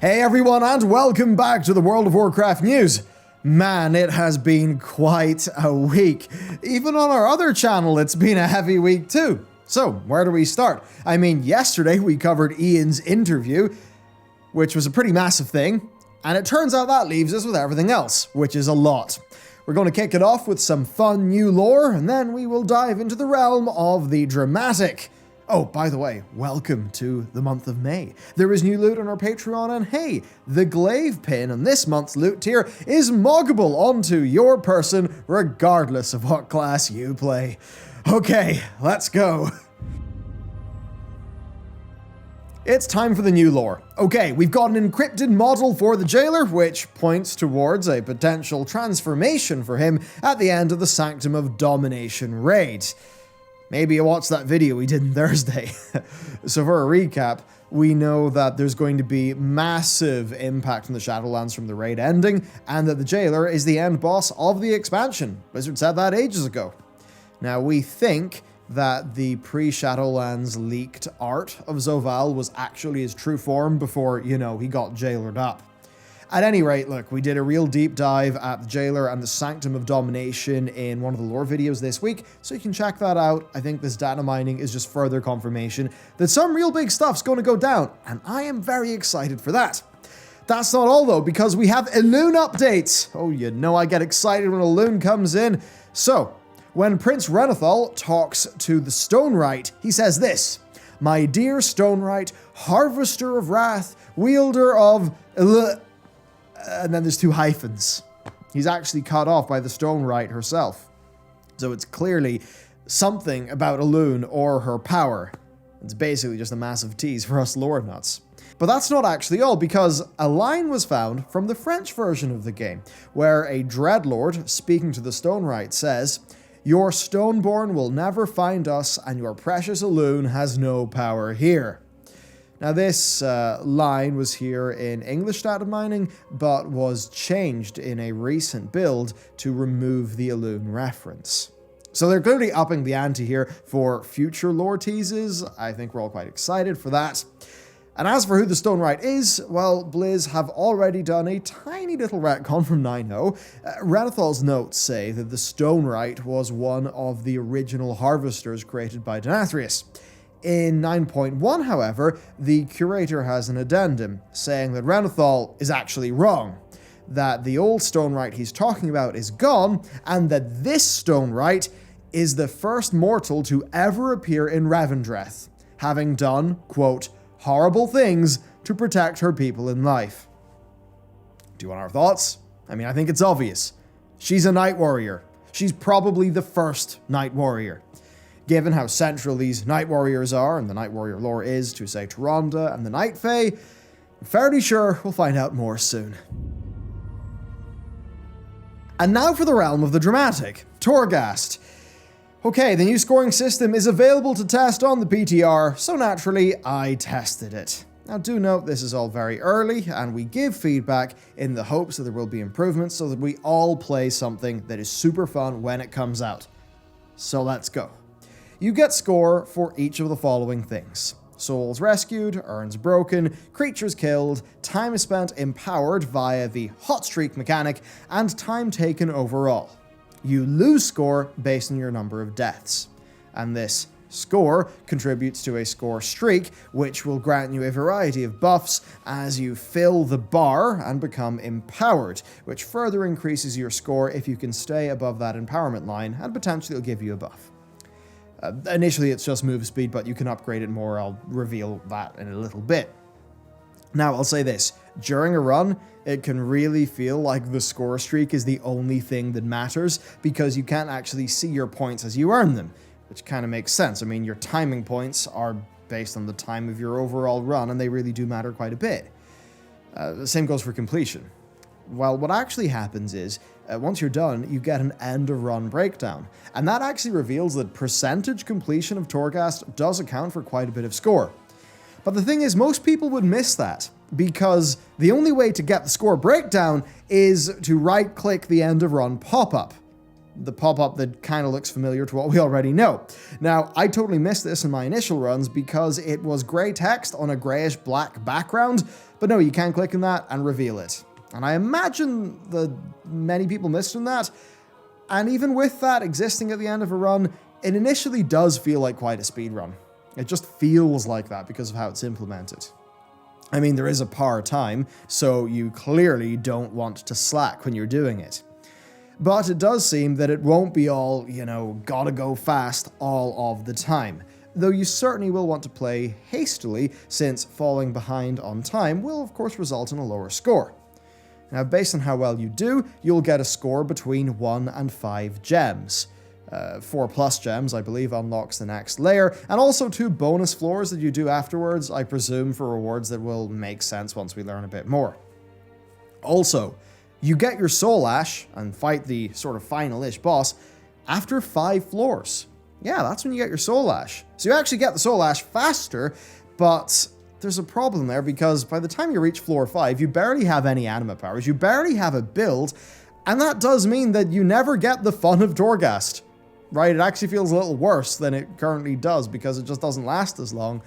Hey everyone, and welcome back to the World of Warcraft news. Man, it has been quite a week. Even on our other channel, it's been a heavy week too. So, where do we start? I mean, yesterday we covered Ian's interview, which was a pretty massive thing, and it turns out that leaves us with everything else, which is a lot. We're going to kick it off with some fun new lore, and then we will dive into the realm of the dramatic. Oh, by the way, welcome to the month of May. There is new loot on our Patreon, and hey, the glaive pin on this month's loot tier is moggable onto your person regardless of what class you play. Okay, let's go. It's time for the new lore. Okay, we've got an encrypted model for the jailer, which points towards a potential transformation for him at the end of the Sanctum of Domination raid. Maybe you watched that video we did on Thursday. So for a recap, we know that there's going to be massive impact on the Shadowlands from the raid ending, and that the jailer is the end boss of the expansion. Blizzard said that ages ago. Now we think that the pre-Shadowlands leaked art of Zovaal was actually his true form before, he got jailered up. At any rate, look, we did a real deep dive at the Jailer and the Sanctum of Domination in one of the lore videos this week, so you can check that out. I think this data mining is just further confirmation that some real big stuff's going to go down, and I am very excited for that. That's not all though, because we have Elune updates. Oh, I get excited when Elune comes in. So, when Prince Renathal talks to the Stonewright, he says this: "My dear Stonewright, harvester of wrath, wielder of..." And then there's two hyphens. He's actually cut off by the Stonewright herself. So it's clearly something about Elune or her power. It's basically just a massive tease for us lore nuts. But that's not actually all, because a line was found from the French version of the game, where a Dreadlord, speaking to the Stonewright, says, "Your Stoneborn will never find us, and your precious Elune has no power here." Now this line was here in English data mining, but was changed in a recent build to remove the Elune reference. So they're clearly upping the ante here for future lore teases. I think we're all quite excited for that. And as for who the Stonewright is, well, Blizz have already done a tiny little retcon from 9.0. Renathal's notes say that the Stonewright was one of the original harvesters created by Denathrius. In 9.1, however, the curator has an addendum saying that Renathal is actually wrong, that the old Stonewright he's talking about is gone, and that this Stonewright is the first mortal to ever appear in Revendreth, having done, quote, "horrible things to protect her people in life." Do you want our thoughts? I mean, I think it's obvious. She's a Night Warrior. She's probably the first Night Warrior. Given how central these Night Warriors are, and the Night Warrior lore is to, say, Tyrande and the Night Fae, I'm fairly sure we'll find out more soon. And now for the realm of the dramatic, Torghast. Okay, the new scoring system is available to test on the PTR, so naturally, I tested it. Now do note this is all very early, and we give feedback in the hopes that there will be improvements so that we all play something that is super fun when it comes out. So let's go. You get score for each of the following things: souls rescued, urns broken, creatures killed, time spent empowered via the hot streak mechanic, and time taken overall. You lose score based on your number of deaths. And this score contributes to a score streak, which will grant you a variety of buffs as you fill the bar and become empowered, which further increases your score if you can stay above that empowerment line, and potentially it'll give you a buff. Initially it's just move speed, but you can upgrade it more. I'll reveal that in a little bit. Now I'll say this, during a run, it can really feel like the score streak is the only thing that matters, because you can't actually see your points as you earn them, which kind of makes sense. I mean, your timing points are based on the time of your overall run, and they really do matter quite a bit. The same goes for completion. Well, what actually happens is, once you're done, you get an end-of-run breakdown, and that actually reveals that percentage completion of Torghast does account for quite a bit of score. But the thing is, most people would miss that, because the only way to get the score breakdown is to right-click the end-of-run pop-up. the pop-up that kind of looks familiar to what we already know. Now, I totally missed this in my initial runs because it was grey text on a greyish-black background, but no, you can click on that and reveal it. And I imagine that many people missed on that, and even with that existing at the end of a run, it initially does feel like quite a speed run. It just feels like that because of how it's implemented. I mean, there is a par time, so you clearly don't want to slack when you're doing it. But it does seem that it won't be all, gotta go fast all of the time. Though you certainly will want to play hastily, since falling behind on time will of course result in a lower score. Now, based on how well you do, you'll get a score between 1 and 5 gems. 4+ gems, I believe, unlocks the next layer, and also 2 bonus floors that you do afterwards, I presume for rewards that will make sense once we learn a bit more. Also, you get your Soul Ash and fight the sort of final-ish boss after 5 floors. Yeah, that's when you get your Soul Ash. So you actually get the Soul Ash faster, but there's a problem there because by the time you reach floor 5, you barely have any anima powers, you barely have a build, and that does mean that you never get the fun of Torghast. Right, it actually feels a little worse than it currently does because it just doesn't last as long,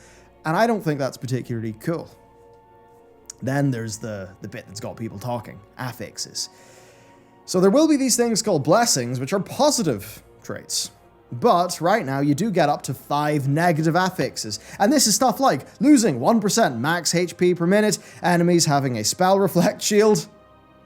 and I don't think that's particularly cool. Then there's the bit that's got people talking, affixes. So there will be these things called blessings, which are positive traits. But right now you do get up to 5 negative affixes, and this is stuff like losing 1% max HP per minute, enemies having a spell reflect shield,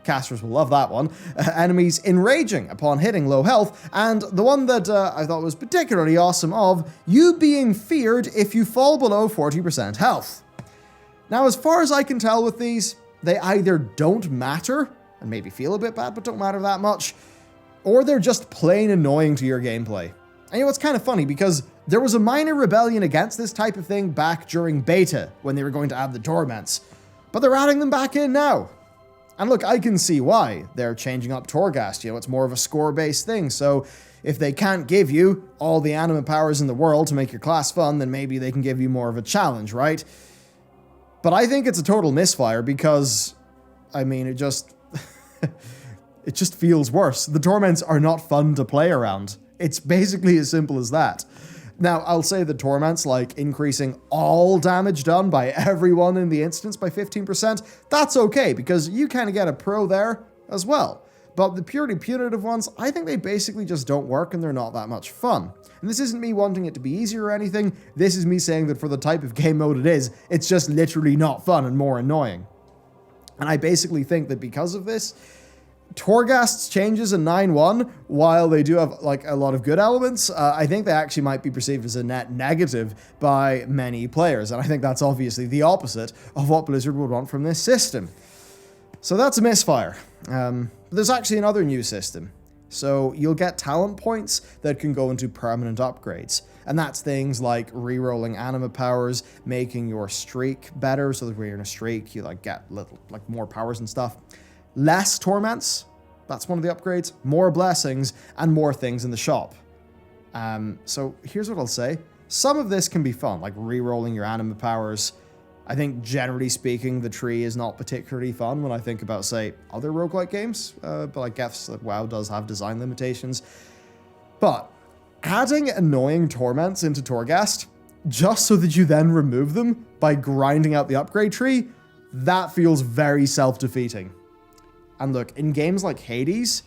casters will love that one, enemies enraging upon hitting low health, and the one that I thought was particularly awesome of, you being feared if you fall below 40% health. Now, as far as I can tell with these, they either don't matter, and maybe feel a bit bad but don't matter that much, or they're just plain annoying to your gameplay. And it's kind of funny because there was a minor rebellion against this type of thing back during beta when they were going to add the torments, but they're adding them back in now. And look, I can see why. They're changing up Torghast, it's more of a score-based thing, so if they can't give you all the anima powers in the world to make your class fun, then maybe they can give you more of a challenge, right? But I think it's a total misfire because, it just... it just feels worse. The torments are not fun to play around. It's basically as simple as that. Now, I'll say the torments, like increasing all damage done by everyone in the instance by 15%, that's okay, because you kind of get a pro there as well. But the purely punitive ones, I think they basically just don't work and they're not that much fun. And this isn't me wanting it to be easier or anything, this is me saying that for the type of game mode it is, it's just literally not fun and more annoying. And I basically think that because of this, Torghast's changes in 9.1, while they do have a lot of good elements, I think they actually might be perceived as a net negative by many players, and I think that's obviously the opposite of what Blizzard would want from this system. So that's a misfire. There's actually another new system. So you'll get talent points that can go into permanent upgrades, and that's things like re-rolling anima powers, making your streak better, so that when you're in a streak, you get more powers and stuff. Less torments, that's one of the upgrades, more blessings, and more things in the shop. So here's what I'll say. Some of this can be fun, like re-rolling your anima powers. I think generally speaking, the tree is not particularly fun when I think about, say, other roguelike games, but I guess that WoW does have design limitations. But adding annoying torments into Torghast, just so that you then remove them by grinding out the upgrade tree, that feels very self-defeating. And look, in games like Hades,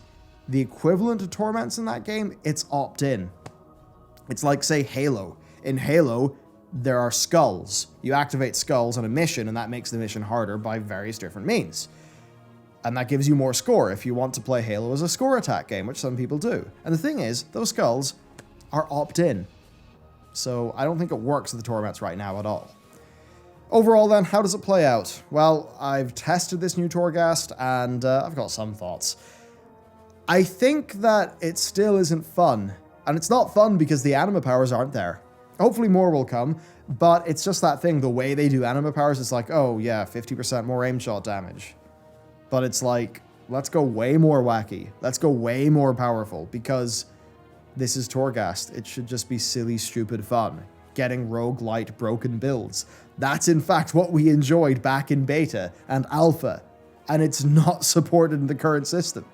the equivalent to torments in that game, it's opt-in. It's like, say, Halo. In Halo, there are skulls. You activate skulls on a mission, and that makes the mission harder by various different means. And that gives you more score if you want to play Halo as a score attack game, which some people do. And the thing is, those skulls are opt-in. So I don't think it works with the torments right now at all. Overall then, how does it play out? Well, I've tested this new Torghast, and I've got some thoughts. I think that it still isn't fun. And it's not fun because the anima powers aren't there. Hopefully more will come, but it's just that thing, the way they do anima powers, it's like, oh yeah, 50% more aim shot damage. But it's like, let's go way more wacky. Let's go way more powerful, because this is Torghast. It should just be silly, stupid fun. Getting roguelite broken builds. That's in fact what we enjoyed back in beta and alpha, and it's not supported in the current system.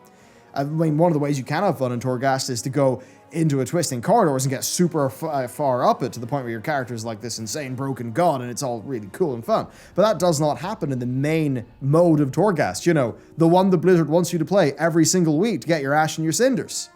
I mean, one of the ways you can have fun in Torghast is to go into a twisting corridors and get super far up it to the point where your character is like this insane broken god and it's all really cool and fun. But that does not happen in the main mode of Torghast, you know, the one that Blizzard wants you to play every single week to get your ash and your cinders.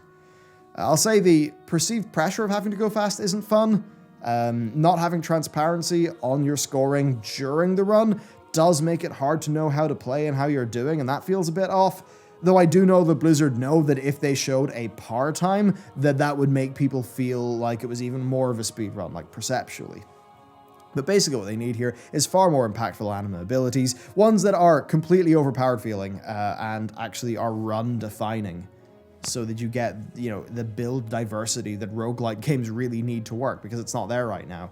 I'll say the perceived pressure of having to go fast isn't fun. Not having transparency on your scoring during the run does make it hard to know how to play and how you're doing, and that feels a bit off. Though I do know that Blizzard know that if they showed a par time, that would make people feel like it was even more of a speed run, like perceptually. But basically what they need here is far more impactful anima abilities, ones that are completely overpowered feeling and actually are run defining, so that you get, you know, the build diversity that roguelike games really need to work, because it's not there right now.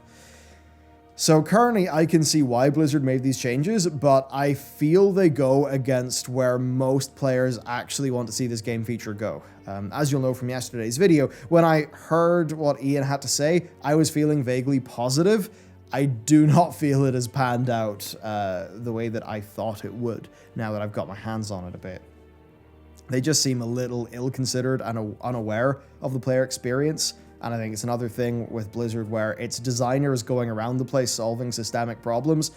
So currently I can see why Blizzard made these changes, but I feel they go against where most players actually want to see this game feature go. As you'll know from yesterday's video, when I heard what Ian had to say, I was feeling vaguely positive. I do not feel it has panned out the way that I thought it would, now that I've got my hands on it a bit. They just seem a little ill-considered and unaware of the player experience. And I think it's another thing with Blizzard where its designers going around the place solving systemic problems,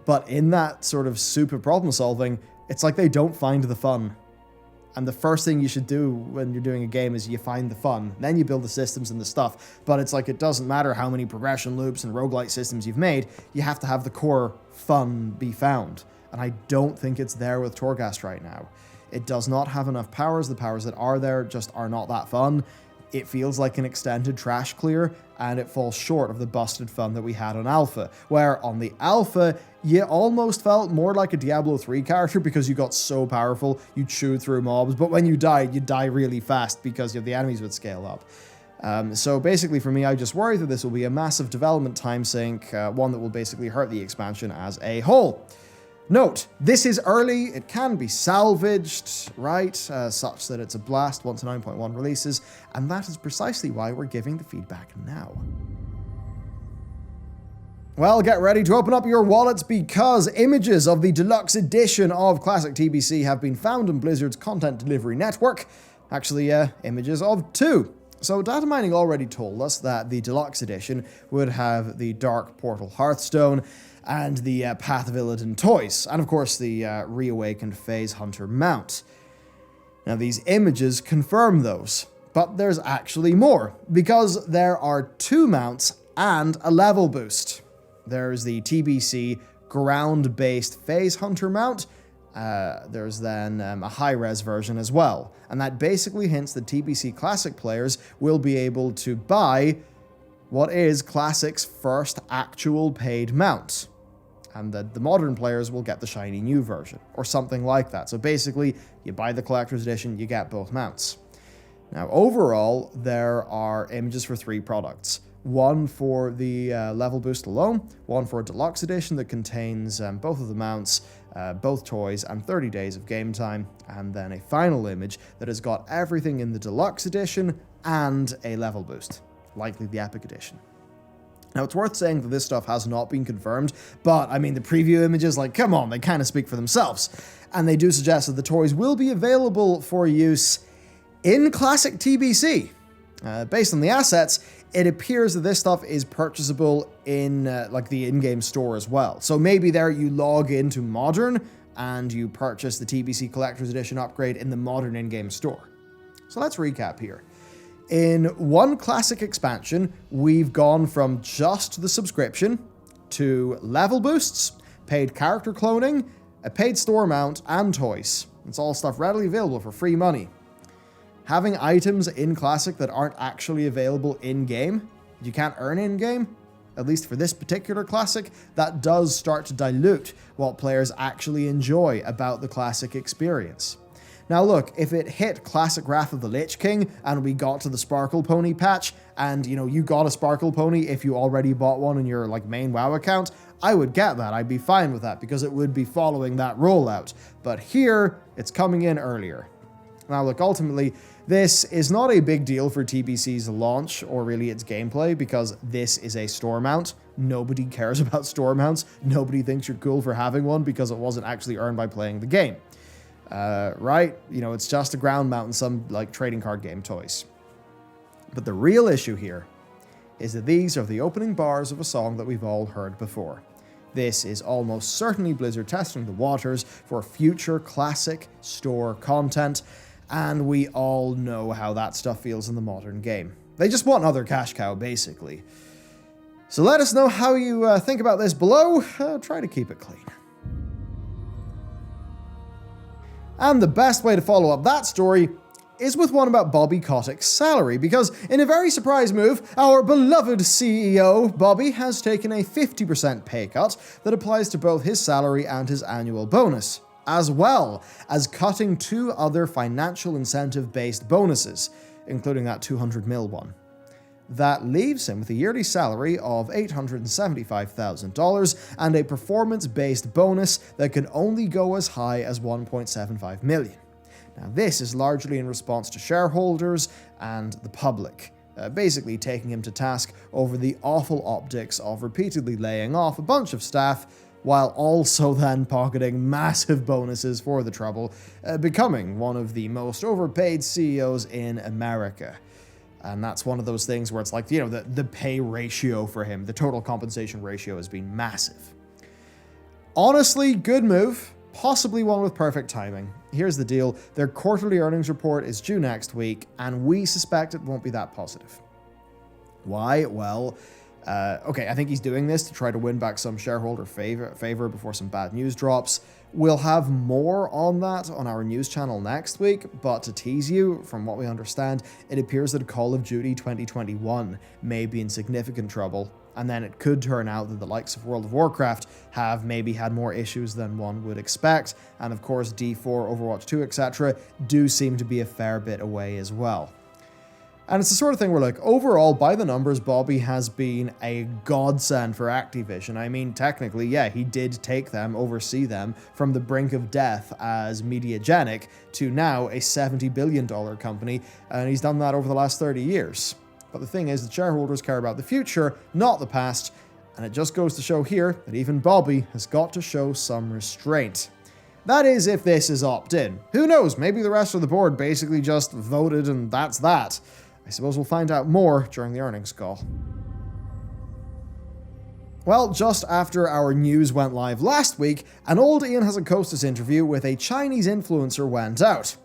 but in that sort of super problem solving, it's like they don't find the fun. And the first thing you should do when you're doing a game is you find the fun, then you build the systems and the stuff. But it's like it doesn't matter how many progression loops and roguelike systems you've made, you have to have the core fun be found. And I don't think it's there with Torghast right now. It does not have enough powers. The powers that are there just are not that fun. It feels like an extended trash clear, and it falls short of the busted fun that we had on Alpha, where on the Alpha, you almost felt more like a Diablo 3 character because you got so powerful, you chewed through mobs, but when you died, you die really fast because the enemies would scale up. So basically for me, I just worry that this will be a massive development time sink, one that will basically hurt the expansion as a whole. Note, this is early, it can be salvaged, right, such that it's a blast once the 9.1 releases, and that is precisely why we're giving the feedback now. Well, get ready to open up your wallets because images of the deluxe edition of Classic TBC have been found in Blizzard's content delivery network. Actually, images of two. So data mining already told us that the deluxe edition would have the Dark Portal Hearthstone and the Path of Illidan toys, and of course the reawakened Phase Hunter mount. Now these images confirm those, but there's actually more, because there are two mounts and a level boost. There's the TBC ground-based Phase Hunter mount, there's then a high-res version as well, and that basically hints that TBC Classic players will be able to buy what is Classic's first actual paid mount, and that the modern players will get the shiny new version, or something like that. So basically, you buy the collector's edition, you get both mounts. Now overall, there are images for three products. One for the level boost alone, one for a deluxe edition that contains both of the mounts, both toys, and 30 days of game time, and then a final image that has got everything in the deluxe edition and a level boost, likely the epic edition. Now, it's worth saying that this stuff has not been confirmed, but, I mean, the preview images, like, come on, they kind of speak for themselves. And they do suggest that the toys will be available for use in Classic TBC. Based on the assets, it appears that this stuff is purchasable in, like, the in-game store as well. So maybe there you log into Modern, and you purchase the TBC Collector's Edition upgrade in the Modern in-game store. So let's recap here. In one Classic expansion, we've gone from just the subscription to level boosts, paid character cloning, a paid store mount, and toys. It's all stuff readily available for free money. Having items in Classic that aren't actually available in-game, you can't earn in-game, at least for this particular Classic, that does start to dilute what players actually enjoy about the Classic experience. Now look, if it hit Classic Wrath of the Lich King and we got to the Sparkle Pony patch and, you know, you got a Sparkle Pony if you already bought one in your, like, main WoW account, I would get that. I'd be fine with that because it would be following that rollout. But here, it's coming in earlier. Now look, ultimately, this is not a big deal for TBC's launch or really its gameplay because this is a store mount. Nobody cares about store mounts. Nobody thinks you're cool for having one because it wasn't actually earned by playing the game. right? You know, it's just a ground mount and some, like, trading card game toys. But the real issue here is that these are the opening bars of a song that we've all heard before. This is almost certainly Blizzard testing the waters for future classic store content, and we all know how that stuff feels in the modern game. They just want another cash cow, basically. So let us know how you think about this below. Try to keep it clean. And the best way to follow up that story is with one about Bobby Kotick's salary, because in a very surprise move, our beloved CEO, Bobby, has taken a 50% pay cut that applies to both his salary and his annual bonus, as well as cutting 2 other financial incentive-based bonuses, including that 200 mil one. That leaves him with a yearly salary of $875,000 and a performance-based bonus that can only go as high as $1.75 million. Now, this is largely in response to shareholders and the public, basically taking him to task over the awful optics of repeatedly laying off a bunch of staff, while also then pocketing massive bonuses for the trouble, becoming one of the most overpaid CEOs in America. And that's one of those things where it's like, you know, the pay ratio for him, the total compensation ratio has been massive. Honestly, good move. Possibly one with perfect timing. Here's the deal. Their quarterly earnings report is due next week, and we suspect it won't be that positive. Why? Well, okay, I think he's doing this to try to win back some shareholder favor before some bad news drops. We'll have more on that on our news channel next week, but to tease you, from what we understand, it appears that Call of Duty 2021 may be in significant trouble, and then it could turn out that the likes of World of Warcraft have maybe had more issues than one would expect, and of course D4, Overwatch 2, etc. do seem to be a fair bit away as well. And it's the sort of thing where, like, overall, by the numbers, Bobby has been a godsend for Activision. I mean, technically, yeah, he did oversee them from the brink of death as Mediagenic to now a $70 billion company, and he's done that over the last 30 years. But the thing is, the shareholders care about the future, not the past, and it just goes to show here that even Bobby has got to show some restraint. That is, if this is opt-in. Who knows, maybe the rest of the board basically just voted and that's that. I suppose we'll find out more during the earnings call. Well, just after our news went live last week, an old Ian Hasn't Coasted interview with a Chinese influencer went out.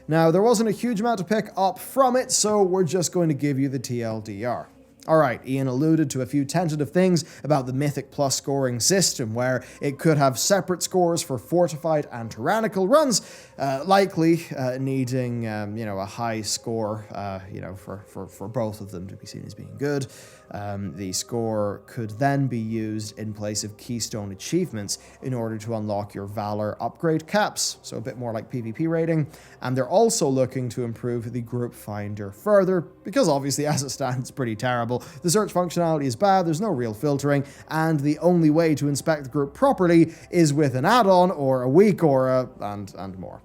Now, there wasn't a huge amount to pick up from it, so we're just going to give you the TLDR. Alright, Ian alluded to a few tentative things about the Mythic Plus scoring system, where it could have separate scores for fortified and tyrannical runs, likely needing, a high score, for both of them to be seen as being good. The score could then be used in place of keystone achievements in order to unlock your Valor upgrade caps, so a bit more like PvP rating. And they're also looking to improve the group finder further, because obviously as it stands, it's pretty terrible. The search functionality is bad, there's no real filtering, and the only way to inspect the group properly is with an add-on or a weak aura and more.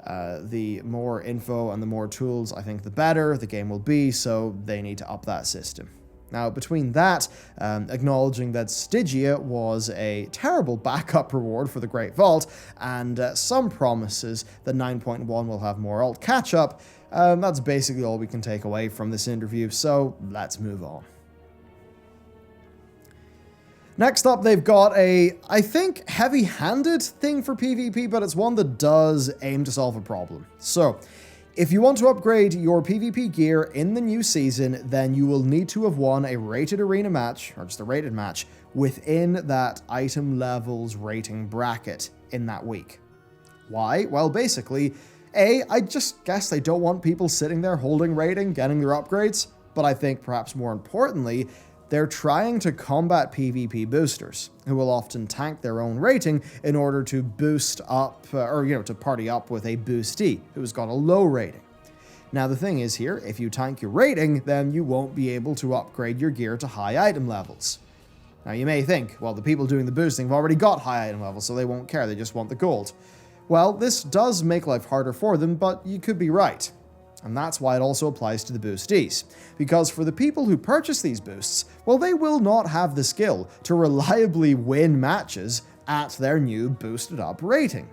The more info and the more tools, I think, the better the game will be, so they need to up that system. Now, between that, acknowledging that Stygia was a terrible backup reward for the Great Vault, and some promises that 9.1 will have more alt catch-up, that's basically all we can take away from this interview, so let's move on. Next up, they've got a, I think, heavy-handed thing for PvP, but it's one that does aim to solve a problem. So, if you want to upgrade your PvP gear in the new season, then you will need to have won a rated arena match, or just a rated match, within that item levels rating bracket in that week. Why? Well, basically, I just guess they don't want people sitting there holding rating, getting their upgrades, but I think perhaps more importantly, they're trying to combat PvP boosters, who will often tank their own rating in order to boost up, to party up with a boostee who's got a low rating. Now the thing is here, if you tank your rating, then you won't be able to upgrade your gear to high item levels. Now you may think, well, the people doing the boosting have already got high item levels, so they won't care, they just want the gold. Well, this does make life harder for them, but you could be right. And that's why it also applies to the boostees. Because for the people who purchase these boosts, well, they will not have the skill to reliably win matches at their new boosted up rating.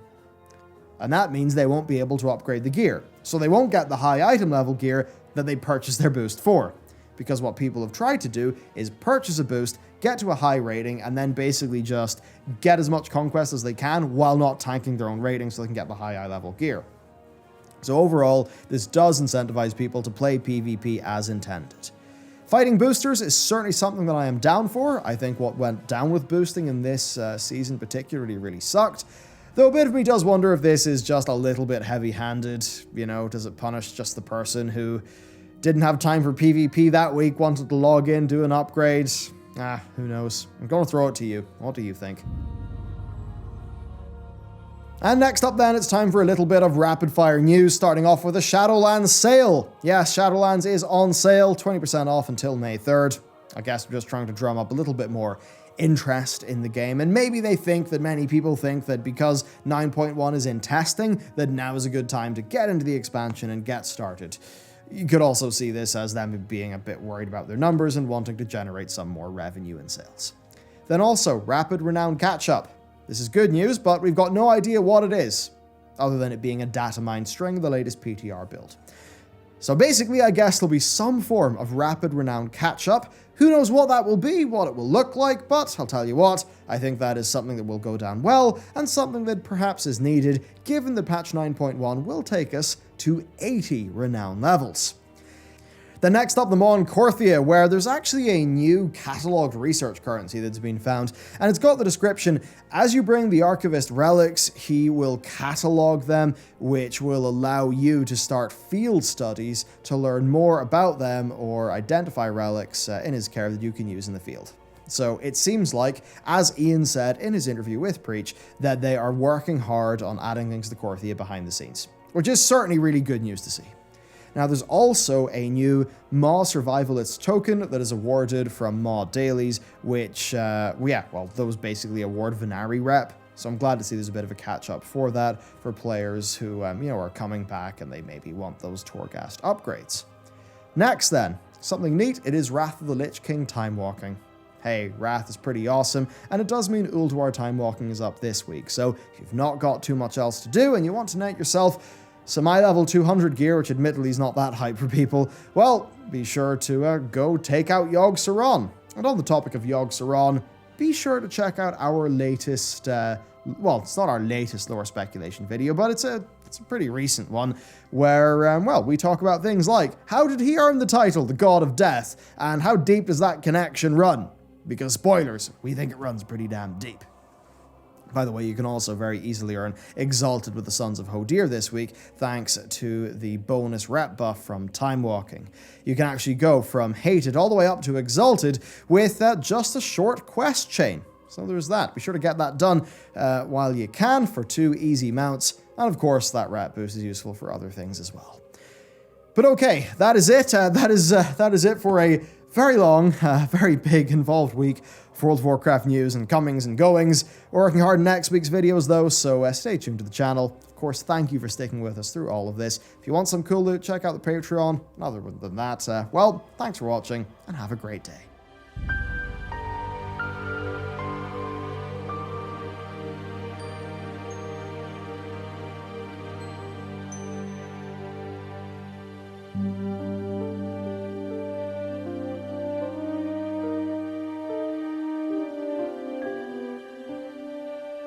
and that means they won't be able to upgrade the gear. So they won't get the high item level gear that they purchased their boost for. Because what people have tried to do is purchase a boost, get to a high rating, and then basically just get as much conquest as they can while not tanking their own rating so they can get the high level gear. So overall, this does incentivize people to play PvP as intended. Fighting boosters is certainly something that I am down for. I think what went down with boosting in this season particularly really sucked. Though a bit of me does wonder if this is just a little bit heavy-handed. You know, does it punish just the person who didn't have time for PvP that week, wanted to log in, do an upgrade? Who knows? I'm going to throw it to you. What do you think? And next up then, it's time for a little bit of rapid-fire news, starting off with a Shadowlands sale. Yes, Shadowlands is on sale, 20% off until May 3rd. I guess I'm just trying to drum up a little bit more interest in the game, and maybe they think that many people think that because 9.1 is in testing, that now is a good time to get into the expansion and get started. You could also see this as them being a bit worried about their numbers and wanting to generate some more revenue in sales. Then also, Rapid Renown Catch-Up. This is good news, but we've got no idea what it is, other than it being a data mine string, the latest PTR build. So basically, I guess there'll be some form of Rapid Renown Catch-Up. Who knows what that will be, what it will look like, but I'll tell you what, I think that is something that will go down well, and something that perhaps is needed, given that patch 9.1 will take us to 80 Renown levels. Then next up, the Mon Korthia, where there's actually a new catalogued research currency that's been found, and it's got the description, as you bring the Archivist relics, he will catalogue them, which will allow you to start field studies to learn more about them or identify relics in his care that you can use in the field. So it seems like, as Ian said in his interview with Preach, that they are working hard on adding things to Korthia behind the scenes, which is certainly really good news to see. Now, there's also a new Maw Survivalist token that is awarded from Maw Dailies, which, those basically award Venari rep. So I'm glad to see there's a bit of a catch-up for that, for players who, are coming back and they maybe want those Torghast upgrades. Next then, something neat, it is Wrath of the Lich King Time Walking. Hey, Wrath is pretty awesome, and it does mean Ulduar Time Walking is up this week, so if you've not got too much else to do and you want to knight yourself some level 200 gear, which admittedly is not that hype for people, well, be sure to go take out Yogg-Saron. And on the topic of Yogg-Saron, be sure to check out our latest, it's not our latest lore speculation video, but it's a pretty recent one, where, we talk about things like, how did he earn the title, the God of Death, and how deep does that connection run? Because spoilers, we think it runs pretty damn deep. By the way, you can also very easily earn Exalted with the Sons of Hodir this week, thanks to the bonus rep buff from Time Walking. You can actually go from Hated all the way up to Exalted with just a short quest chain. So there's that. Be sure to get that done while you can for 2 easy mounts. And of course, that rep boost is useful for other things as well. But okay, that is it. That is it for a very long, very big, involved week for World of Warcraft news and comings and goings. We're working hard on next week's videos though, so stay tuned to the channel. Of course, thank you for sticking with us through all of this. If you want some cool loot, check out the Patreon. And other than that, thanks for watching and have a great day.